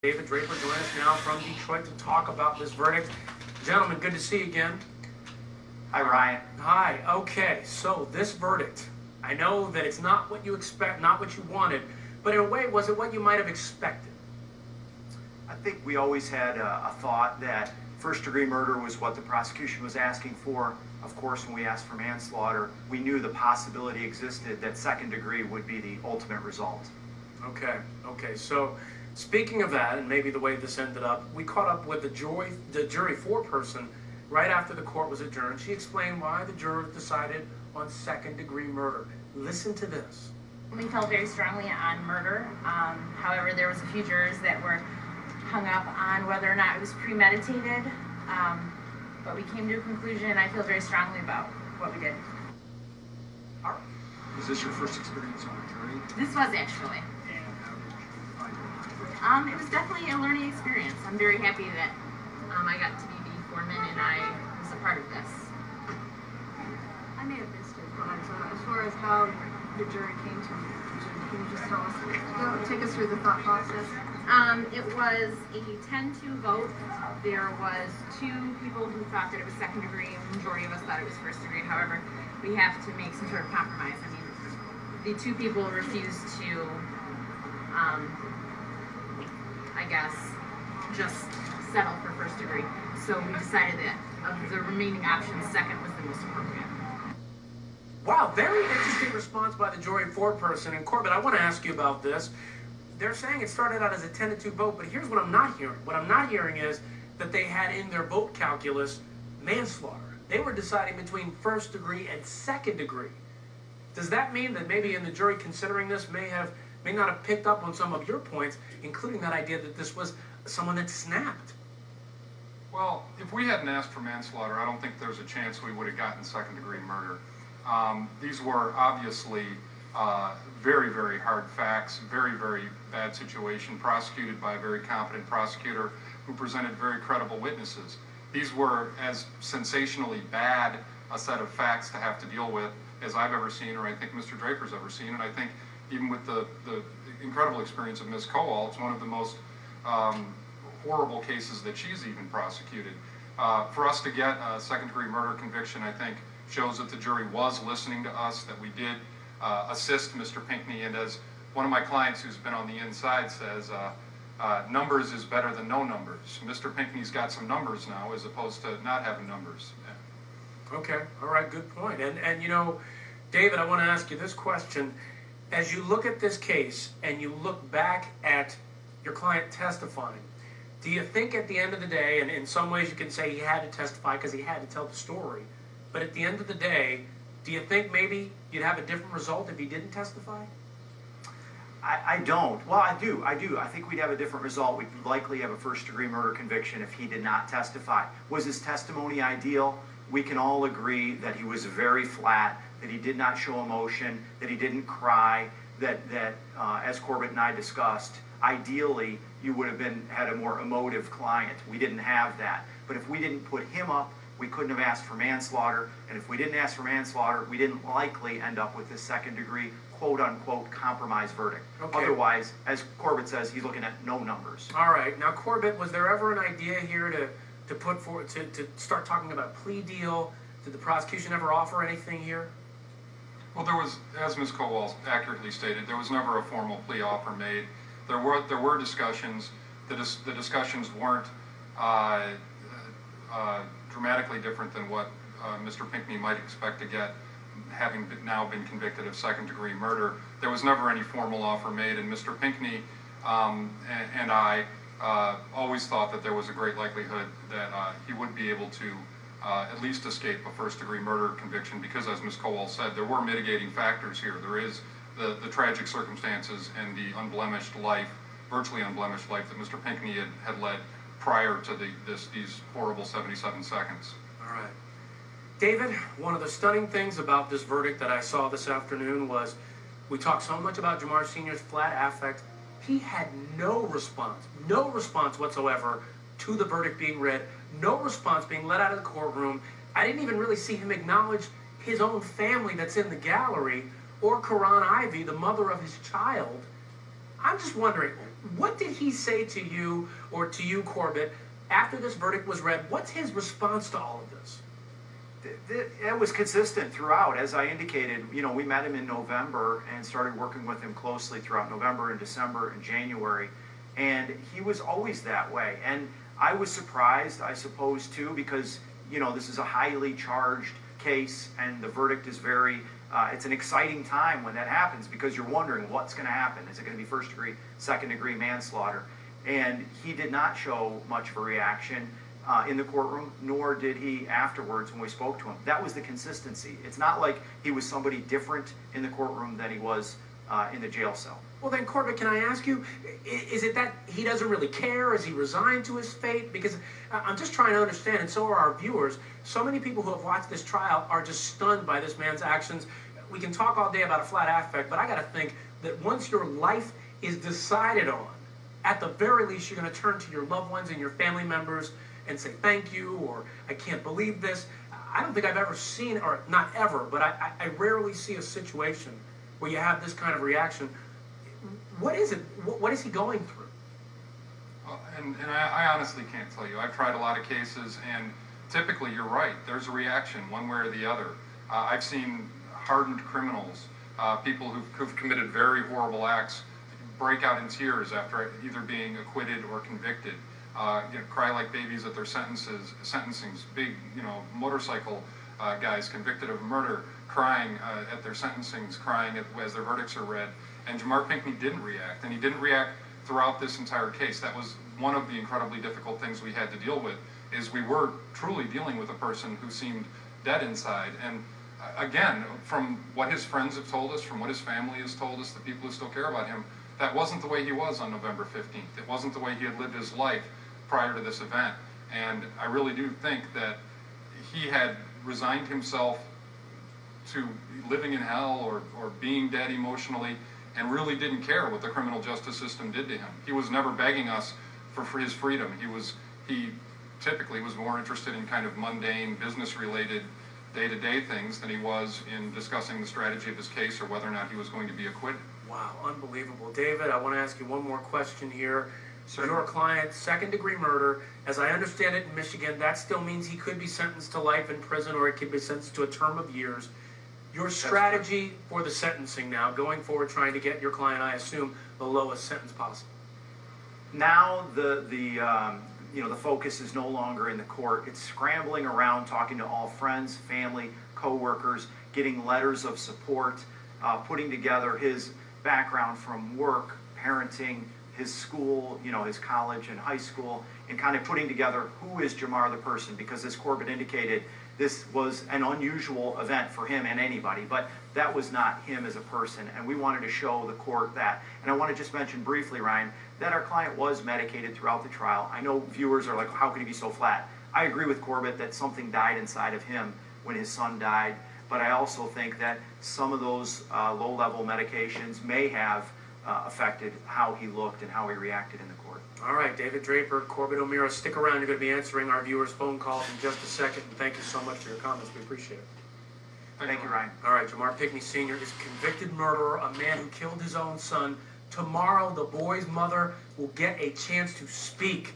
David Draper joins us now from Detroit to talk about this verdict. Gentlemen, good to see you again. Hi, Ryan. Hi. Okay, so this verdict, I know that it's not what you expect, not what you wanted, but in a way, was it what you might have expected? I think we always had a thought that first-degree murder was what the prosecution was asking for. Of course, when we asked for manslaughter, we knew the possibility existed that second degree would be the ultimate result. Okay, so speaking of that, and maybe the way this ended up, we caught up with the jury foreperson right after the court was adjourned. She explained why the jurors decided on second-degree murder. Listen to this. We felt very strongly on murder. However, there was a few jurors that were hung up on whether or not it was premeditated. But we came to a conclusion, and I feel very strongly about what we did. All right. Was this your first experience on a jury? This was actually. And how did you find it? It was definitely a learning experience. I'm very happy that I got to be the foreman and I was a part of this. I may have missed it, but as far as how the jury came to a conclusion, can you just tell us, take us through the thought process? It was a 10-2 vote. There was two people who thought that it was second degree, and the majority of us thought it was first degree. However, we have to make some sort of compromise. I mean, the two people refused to, I guess, just settle for first degree. So we decided that of the remaining options, second was the most appropriate. Wow, very interesting response by the jury foreperson. And Corbett, I want to ask you about this. They're saying it started out as a 10-2 vote, but here's what I'm not hearing. What I'm not hearing is that they had in their vote calculus manslaughter. They were deciding between first degree and second degree. Does that mean that maybe in the jury considering this may not have picked up on some of your points, including that idea that this was someone that snapped? Well, if we hadn't asked for manslaughter, I don't think there's a chance we would have gotten second-degree murder. These were obviously very, very hard facts, very, very bad situation, prosecuted by a very competent prosecutor who presented very credible witnesses. These were as sensationally bad a set of facts to have to deal with as I've ever seen, or I think Mr. Draper's ever seen, and I think even with the incredible experience of Ms. Kowal, it's one of the most horrible cases that she's even prosecuted. For us to get a second-degree murder conviction, I think, shows that the jury was listening to us, that we did assist Mr. Pinckney, and as one of my clients who's been on the inside says, numbers is better than no numbers. Mr. Pinckney's got some numbers now as opposed to not having numbers. Okay, all right, good point. And you know, David, I want to ask you this question. As you look at this case and you look back at your client testifying, do you think at the end of the day, and in some ways you can say he had to testify because he had to tell the story, but at the end of the day, do you think maybe you'd have a different result if he didn't testify? I don't. Well, I do. I think we'd have a different result. We'd likely have a first-degree murder conviction if he did not testify. Was his testimony ideal? We can all agree that he was very flat, that he did not show emotion, that he didn't cry, that as Corbett and I discussed, ideally you would have had a more emotive client. We didn't have that. But if we didn't put him up, we couldn't have asked for manslaughter, and if we didn't ask for manslaughter, we didn't likely end up with this second-degree, quote-unquote, compromise verdict. Okay. Otherwise, as Corbett says, he's looking at no numbers. All right. Now, Corbett, was there ever an idea here to put forward, to start talking about a plea deal? Did the prosecution ever offer anything here? Well, there was, as Ms. Kowal accurately stated, there was never a formal plea offer made. There were discussions. The discussions weren't dramatically different than what Mr. Pinckney might expect to get, having now been convicted of second-degree murder. There was never any formal offer made, and Mr. Pinckney and I always thought that there was a great likelihood that he would be able to at least escape a first-degree murder conviction because, as Ms. Kowal said, there were mitigating factors here. There is the tragic circumstances and the unblemished life, virtually unblemished life that Mr. Pinckney had led prior to these horrible 77 seconds. All right. David, one of the stunning things about this verdict that I saw this afternoon was we talked so much about Jamar Sr.'s flat affect. He had no response whatsoever to the verdict being read, no response being let out of the courtroom. I didn't even really see him acknowledge his own family that's in the gallery or Karan Ivy, the mother of his child. I'm just wondering, What did he say to you, or to you, Corbett, after this verdict was read? What's his response to all of this? It was consistent throughout. As I indicated, we met him in November and started working with him closely throughout November and December and January. And he was always that way. And I was surprised, I suppose, too, because, this is a highly charged case and the verdict is it's an exciting time when that happens because you're wondering what's going to happen. Is it going to be first degree, second degree manslaughter? And he did not show much of a reaction in the courtroom, nor did he afterwards when we spoke to him. That was the consistency. It's not like he was somebody different in the courtroom than he was in the jail cell. Well then, Corbett, can I ask you, is it that he doesn't really care? Is he resigned to his fate? Because I'm just trying to understand, and so are our viewers, so many people who have watched this trial are just stunned by this man's actions. We can talk all day about a flat affect, but I gotta think that once your life is decided on, at the very least, you're gonna turn to your loved ones and your family members and say thank you, or I can't believe this. I don't think I've ever seen, or not ever, but I rarely see a situation where you have this kind of reaction. What is it? What is he going through? And I honestly can't tell you. I've tried a lot of cases, and typically you're right. There's a reaction one way or the other. I've seen hardened criminals, people who've committed very horrible acts, break out in tears after either being acquitted or convicted. Cry like babies at their sentencings. Big, motorcycle guys convicted of murder, crying at their sentencings, crying as their verdicts are read. And Jamar Pinckney didn't react, and he didn't react throughout this entire case. That was one of the incredibly difficult things we had to deal with, is we were truly dealing with a person who seemed dead inside. And again, from what his friends have told us, from what his family has told us, the people who still care about him, that wasn't the way he was on November 15th. It wasn't the way he had lived his life prior to this event. And I really do think that he had resigned himself to living in hell or being dead emotionally, and really didn't care what the criminal justice system did to him. He was never begging us for his freedom. He typically was more interested in kind of mundane, business-related, day-to-day things than he was in discussing the strategy of his case or whether or not he was going to be acquitted. Wow, unbelievable. David, I want to ask you one more question here. Certainly. Your client, second-degree murder, as I understand it in Michigan, that still means he could be sentenced to life in prison, or it could be sentenced to a term of years. Your strategy for the sentencing now, going forward, trying to get your client, I assume, the lowest sentence possible. Now the focus is no longer in the court. It's scrambling around, talking to all friends, family, co-workers, getting letters of support, putting together his background from work, parenting, his school, his college and high school, and kind of putting together who is Jamar the person, because as Corbett indicated, this was an unusual event for him and anybody, but that was not him as a person, and we wanted to show the court that. And I want to just mention briefly, Ryan, that our client was medicated throughout the trial. I know viewers are like, how can he be so flat? I agree with Corbett that something died inside of him when his son died, but I also think that some of those low-level medications may have affected how he looked and how he reacted in the court. All right, David Draper, Corbett O'Meara, stick around. You're going to be answering our viewers' phone calls in just a second, and thank you so much for your comments. We appreciate it. Thank you, Ryan. All right, Jamar Pinckney Sr. is a convicted murderer, a man who killed his own son. Tomorrow, the boy's mother will get a chance to speak.